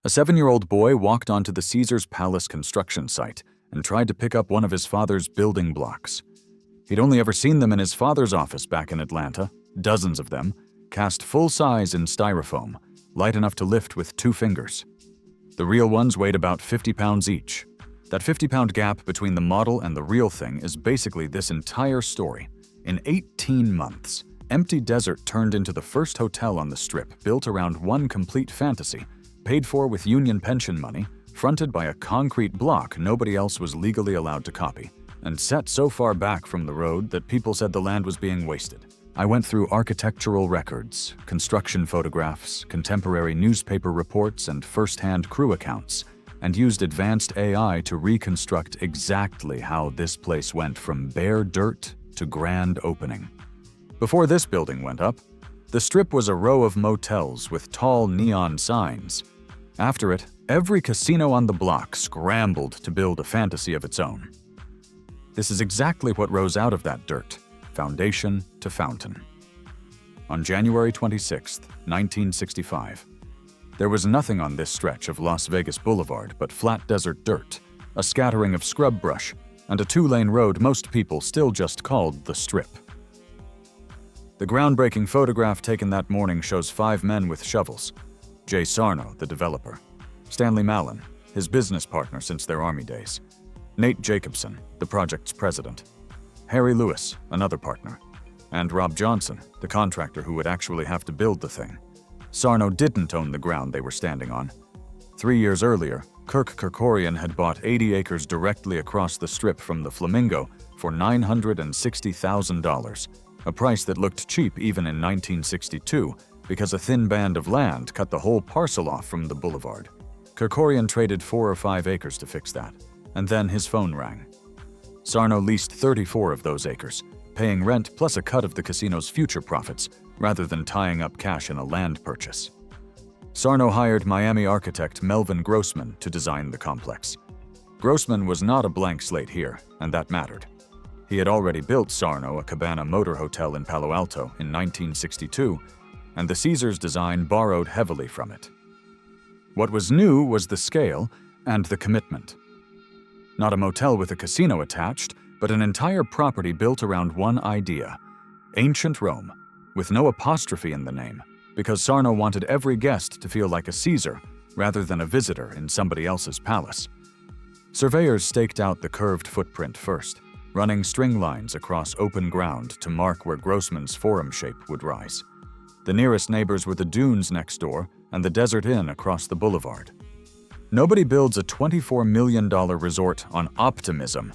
A 7-year-old boy walked onto the Caesars Palace construction site and tried to pick up one of his father's building blocks. He'd only ever seen them in his father's office back in Atlanta, dozens of them, cast full-size in styrofoam, light enough to lift with 2 fingers. The real ones weighed about 50 pounds each. That 50-pound gap between the model and the real thing is basically this entire story. In 18 months, Empty Desert turned into the first hotel on the Strip built around one complete fantasy, paid for with union pension money, fronted by a concrete block nobody else was legally allowed to copy, and set so far back from the road that people said the land was being wasted. I went through architectural records, construction photographs, contemporary newspaper reports, and first-hand crew accounts, and used advanced AI to reconstruct exactly how this place went from bare dirt to grand opening. Before this building went up, the Strip was a row of motels with tall neon signs. After it, every casino on the block scrambled to build a fantasy of its own. This is exactly what rose out of that dirt, foundation to fountain. On January 26, 1965, there was nothing on this stretch of Las Vegas Boulevard but flat desert dirt, a scattering of scrub brush, and a 2-lane road most people still just called the Strip. The groundbreaking photograph taken that morning shows 5 men with shovels. Jay Sarno, the developer; Stanley Mallon, his business partner since their Army days; Nate Jacobson, the project's president; Harry Lewis, another partner; and Rob Johnson, the contractor who would actually have to build the thing. Sarno didn't own the ground they were standing on. 3 years earlier, Kirk Kerkorian had bought 80 acres directly across the Strip from the Flamingo for $960,000, a price that looked cheap even in 1962 because a thin band of land cut the whole parcel off from the boulevard. Kerkorian traded 4 or 5 acres to fix that, and then his phone rang. Sarno leased 34 of those acres, paying rent plus a cut of the casino's future profits, rather than tying up cash in a land purchase. Sarno hired Miami architect Melvin Grossman to design the complex. Grossman was not a blank slate here, and that mattered. He had already built Sarno a Cabana Motor Hotel in Palo Alto in 1962, and the Caesars design borrowed heavily from it. What was new was the scale and the commitment. Not a motel with a casino attached, but an entire property built around one idea: ancient Rome, with no apostrophe in the name, because Sarno wanted every guest to feel like a Caesar rather than a visitor in somebody else's palace. Surveyors staked out the curved footprint first, running string lines across open ground to mark where Grossman's forum shape would rise. The nearest neighbors were the dunes next door and the Desert Inn across the boulevard. Nobody builds a $24 million resort on optimism.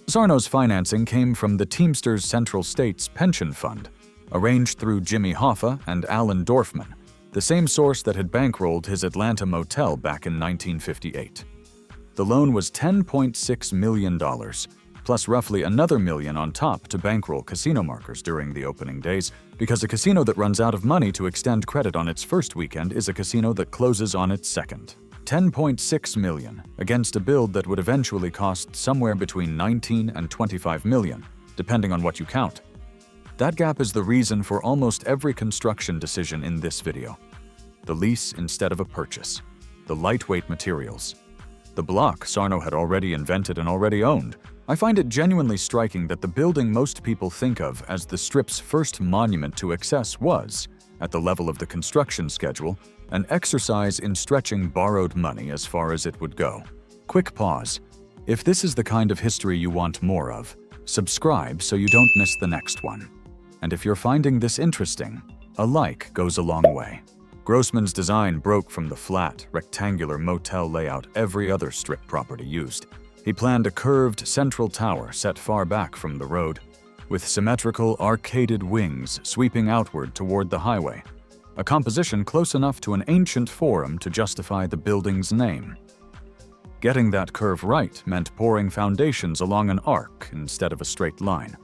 Sarno's financing came from the Teamsters Central States Pension Fund, arranged through Jimmy Hoffa and Alan Dorfman, the same source that had bankrolled his Atlanta motel back in 1958. The loan was $10.6 million, plus roughly another $1 million on top to bankroll casino markers during the opening days, because a casino that runs out of money to extend credit on its first weekend is a casino that closes on its second. $10.6 million against a build that would eventually cost somewhere between $19 and $25 million, depending on what you count. That gap is the reason for almost every construction decision in this video. The lease instead of a purchase. The lightweight materials. The block Sarno had already invented and already owned. I find it genuinely striking that the building most people think of as the Strip's first monument to excess was, at the level of the construction schedule, an exercise in stretching borrowed money as far as it would go. Quick pause. If this is the kind of history you want more of, subscribe so you don't miss the next one. And if you're finding this interesting, a like goes a long way. Grossman's design broke from the flat, rectangular motel layout every other Strip property used. He planned a curved central tower set far back from the road, with symmetrical arcaded wings sweeping outward toward the highway, a composition close enough to an ancient forum to justify the building's name. Getting that curve right meant pouring foundations along an arc instead of a straight line,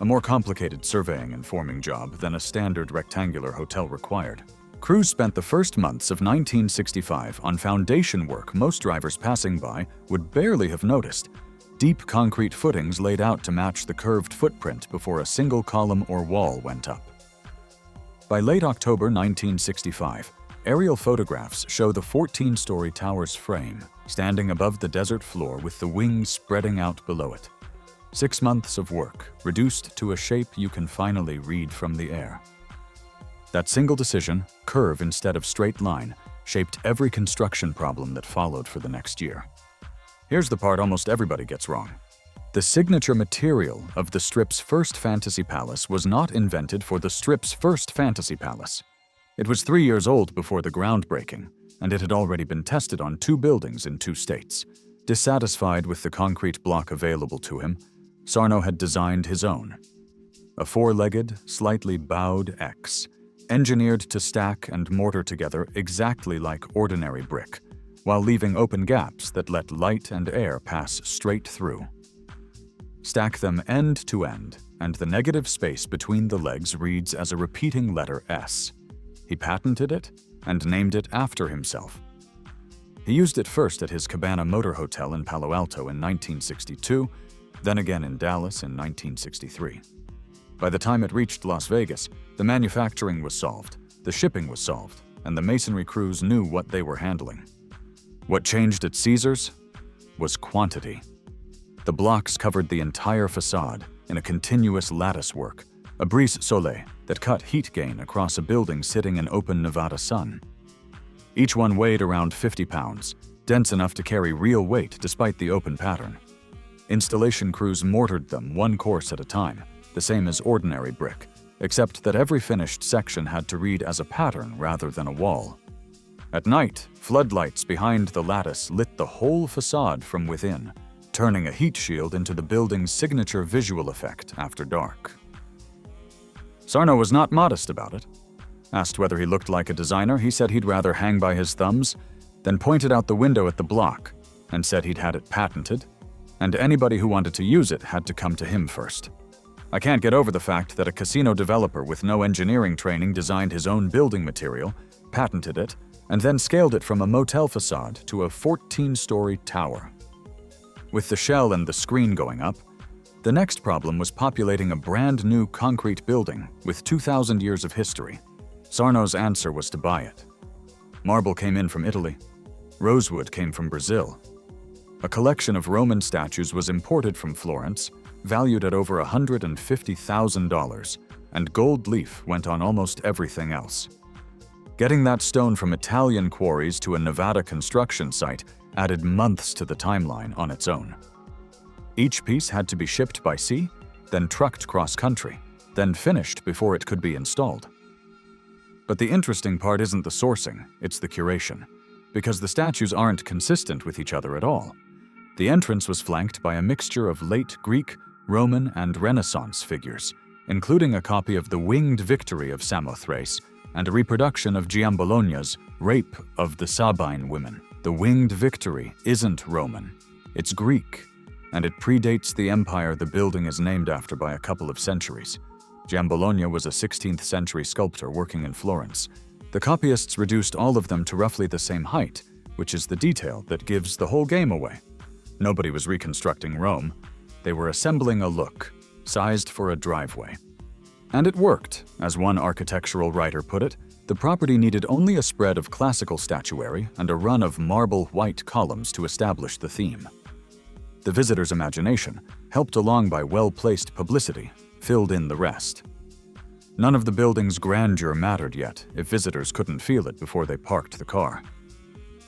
a more complicated surveying and forming job than a standard rectangular hotel required. Crews spent the first months of 1965 on foundation work most drivers passing by would barely have noticed: deep concrete footings laid out to match the curved footprint before a single column or wall went up. By late October 1965, Aerial photographs show the 14-story tower's frame, standing above the desert floor with the wings spreading out below it. 6 months of work, reduced to a shape you can finally read from the air. That single decision, curve instead of straight line, shaped every construction problem that followed for the next year. Here's the part almost everybody gets wrong. The signature material of the Strip's first fantasy palace was not invented for the Strip's first fantasy palace. It was 3 years old before the groundbreaking, and it had already been tested on 2 buildings in 2 states. Dissatisfied with the concrete block available to him, Sarno had designed his own. A 4-legged, slightly bowed X, engineered to stack and mortar together exactly like ordinary brick, while leaving open gaps that let light and air pass straight through. Stack them end to end, and the negative space between the legs reads as a repeating letter S. He patented it and named it after himself. He used it first at his Cabana Motor Hotel in Palo Alto in 1962, then again in Dallas in 1963. By the time it reached Las Vegas, the manufacturing was solved, the shipping was solved, and the masonry crews knew what they were handling. What changed at Caesars was quantity. The blocks covered the entire facade in a continuous lattice work, a brise soleil that cut heat gain across a building sitting in open Nevada sun. Each one weighed around 50 pounds, dense enough to carry real weight despite the open pattern. Installation crews mortared them 1 course at a time, the same as ordinary brick, except that every finished section had to read as a pattern rather than a wall. At night, floodlights behind the lattice lit the whole facade from within, turning a heat shield into the building's signature visual effect after dark. Sarno was not modest about it. Asked whether he looked like a designer, he said he'd rather hang by his thumbs, then pointed out the window at the block and said he'd had it patented, and anybody who wanted to use it had to come to him first. I can't get over the fact that a casino developer with no engineering training designed his own building material, patented it, and then scaled it from a motel facade to a 14-story tower. With the shell and the screen going up, the next problem was populating a brand new concrete building with 2,000 years of history. Sarno's answer was to buy it. Marble came in from Italy. Rosewood came from Brazil. A collection of Roman statues was imported from Florence, valued at over $150,000, and gold leaf went on almost everything else. Getting that stone from Italian quarries to a Nevada construction site added months to the timeline on its own. Each piece had to be shipped by sea, then trucked cross-country, then finished before it could be installed. But the interesting part isn't the sourcing, it's the curation, because the statues aren't consistent with each other at all. The entrance was flanked by a mixture of late Greek, Roman, and Renaissance figures, including a copy of the Winged Victory of Samothrace and a reproduction of Giambologna's Rape of the Sabine Women. The Winged Victory isn't Roman, it's Greek, and it predates the empire the building is named after by a couple of centuries. Giambologna was a 16th century sculptor working in Florence. The copyists reduced all of them to roughly the same height, which is the detail that gives the whole game away. Nobody was reconstructing Rome. They were assembling a look, sized for a driveway. And it worked. As one architectural writer put it, the property needed only a spread of classical statuary and a run of marble white columns to establish the theme. The visitor's imagination, helped along by well-placed publicity, filled in the rest. None of the building's grandeur mattered yet if visitors couldn't feel it before they parked the car.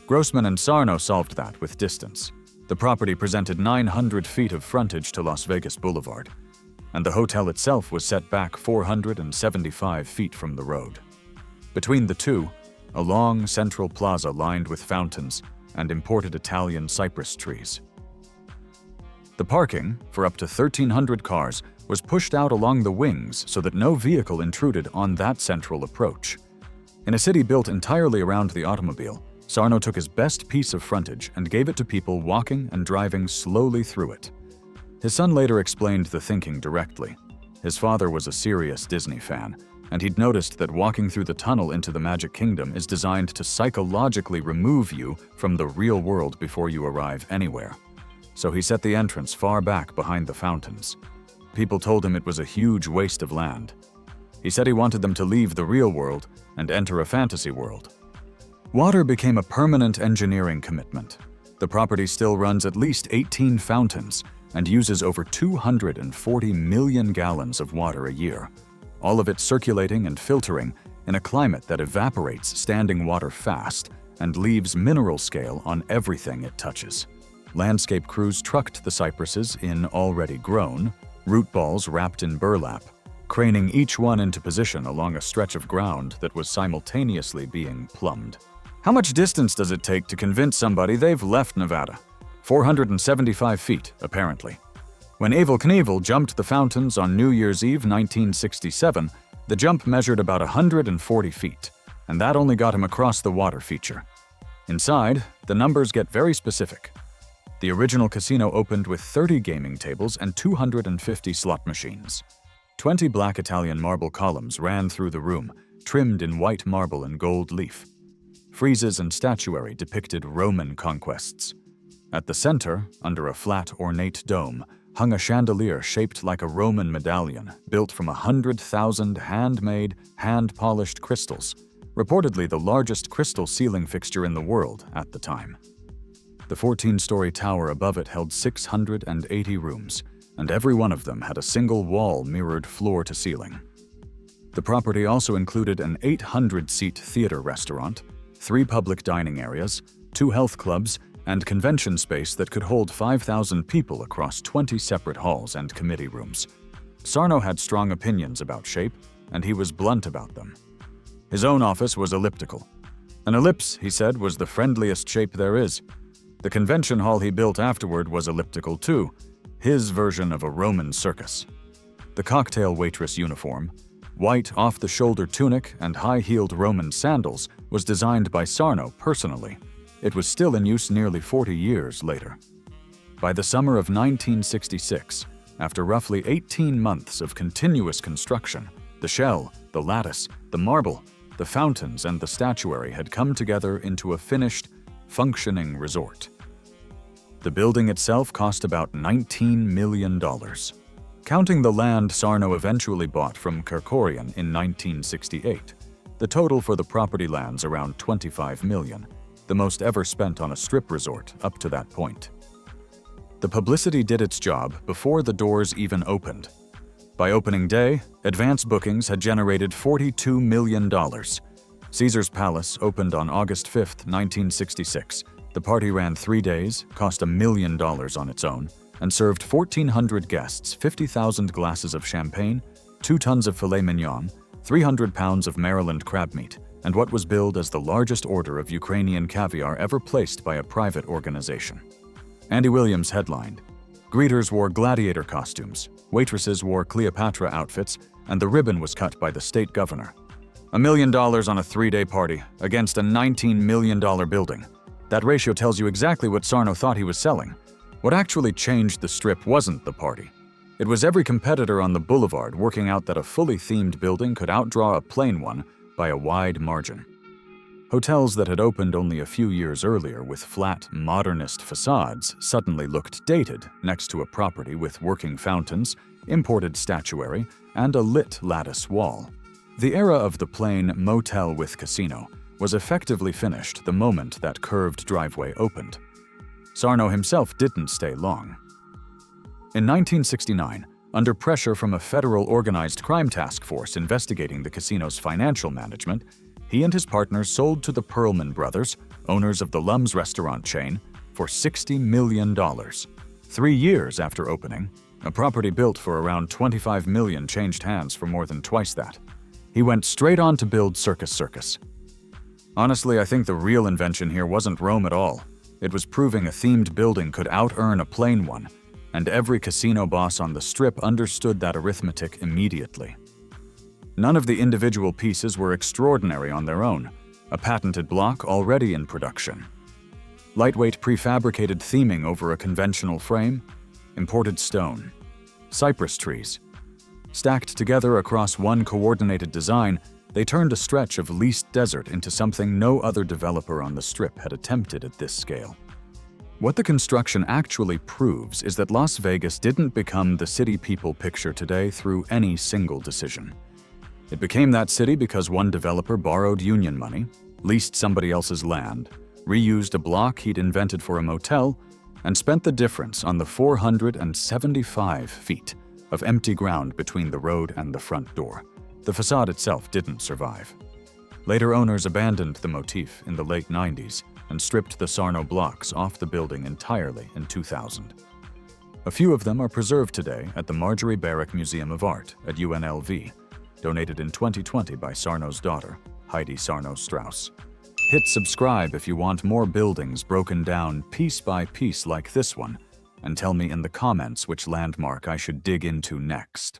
Grossman and Sarno solved that with distance. The property presented 900 feet of frontage to Las Vegas Boulevard, and the hotel itself was set back 475 feet from the road. Between the two, a long central plaza lined with fountains and imported Italian cypress trees. The parking, for up to 1,300 cars, was pushed out along the wings so that no vehicle intruded on that central approach. In a city built entirely around the automobile, Sarno took his best piece of frontage and gave it to people walking and driving slowly through it. His son later explained the thinking directly. His father was a serious Disney fan, and he'd noticed that walking through the tunnel into the Magic Kingdom is designed to psychologically remove you from the real world before you arrive anywhere. So he set the entrance far back behind the fountains. People told him it was a huge waste of land. He said he wanted them to leave the real world and enter a fantasy world. Water became a permanent engineering commitment. The property still runs at least 18 fountains and uses over 240 million gallons of water a year, all of it circulating and filtering in a climate that evaporates standing water fast and leaves mineral scale on everything it touches. Landscape crews trucked the cypresses in already grown, root balls wrapped in burlap, craning each one into position along a stretch of ground that was simultaneously being plumbed. How much distance does it take to convince somebody they've left Nevada? 475 feet, apparently. When Evel Knievel jumped the fountains on New Year's Eve 1967, the jump measured about 140 feet, and that only got him across the water feature. Inside, the numbers get very specific. The original casino opened with 30 gaming tables and 250 slot machines. 20 black Italian marble columns ran through the room, trimmed in white marble and gold leaf. Friezes and statuary depicted Roman conquests. At the center, under a flat, ornate dome, hung a chandelier shaped like a Roman medallion, built from 100,000 handmade, hand-polished crystals, reportedly the largest crystal ceiling fixture in the world at the time. The 14-story tower above it held 680 rooms, and every one of them had a single wall mirrored floor to ceiling. The property also included an 800-seat theater restaurant, 3 public dining areas, 2 health clubs, and convention space that could hold 5,000 people across 20 separate halls and committee rooms. Sarno had strong opinions about shape, and he was blunt about them. His own office was elliptical. An ellipse, he said, was the friendliest shape there is. The convention hall he built afterward was elliptical too, his version of a Roman circus. The cocktail waitress uniform, white off-the-shoulder tunic and high-heeled Roman sandals, was designed by Sarno personally. It was still in use nearly 40 years later. By the summer of 1966, after roughly 18 months of continuous construction, the shell, the lattice, the marble, the fountains, and the statuary had come together into a finished, functioning resort. The building itself cost about $19 million. Counting the land Sarno eventually bought from Curation in 1968, the total for the property lands around $25 million, the most ever spent on a strip resort up to that point. The publicity did its job before the doors even opened. By opening day, advance bookings had generated $42 million. Caesar's Palace opened on August 5, 1966. The party ran 3 days, cost $1 million on its own, and served 1,400 guests 50,000 glasses of champagne, 2 tons of filet mignon, 300 pounds of Maryland crab meat, and what was billed as the largest order of Ukrainian caviar ever placed by a private organization. Andy Williams headlined. Greeters wore gladiator costumes, waitresses wore Cleopatra outfits, and the ribbon was cut by the state governor. $1 million on a 3-day party against a $19 million building. That ratio tells you exactly what Sarno thought he was selling. What actually changed the strip wasn't the party. It was every competitor on the boulevard working out that a fully themed building could outdraw a plain one by a wide margin. Hotels that had opened only a few years earlier with flat, modernist facades suddenly looked dated next to a property with working fountains, imported statuary, and a lit lattice wall. The era of the plain motel with casino was effectively finished the moment that curved driveway opened. Sarno himself didn't stay long. In 1969, under pressure from a federal organized crime task force investigating the casino's financial management, he and his partners sold to the Perlman brothers, owners of the Lum's restaurant chain, for $60 million. 3 years after opening, a property built for around $25 million changed hands for more than twice that. He went straight on to build Circus Circus. Honestly, I think the real invention here wasn't Rome at all. It was proving a themed building could out-earn a plain one, and every casino boss on the Strip understood that arithmetic immediately. None of the individual pieces were extraordinary on their own, a patented block already in production. Lightweight prefabricated theming over a conventional frame, imported stone, cypress trees. Stacked together across one coordinated design, they turned a stretch of leased desert into something no other developer on the Strip had attempted at this scale. What the construction actually proves is that Las Vegas didn't become the city people picture today through any single decision. It became that city because one developer borrowed union money, leased somebody else's land, reused a block he'd invented for a motel, and spent the difference on the 475 feet of empty ground between the road and the front door. The facade itself didn't survive. Later owners abandoned the motif in the late 90s and stripped the Sarno blocks off the building entirely in 2000. A few of them are preserved today at the Marjorie Barrack Museum of Art at UNLV, donated in 2020 by Sarno's daughter, Heidi Sarno Strauss. Hit subscribe if you want more buildings broken down piece by piece like this one, and tell me in the comments which landmark I should dig into next.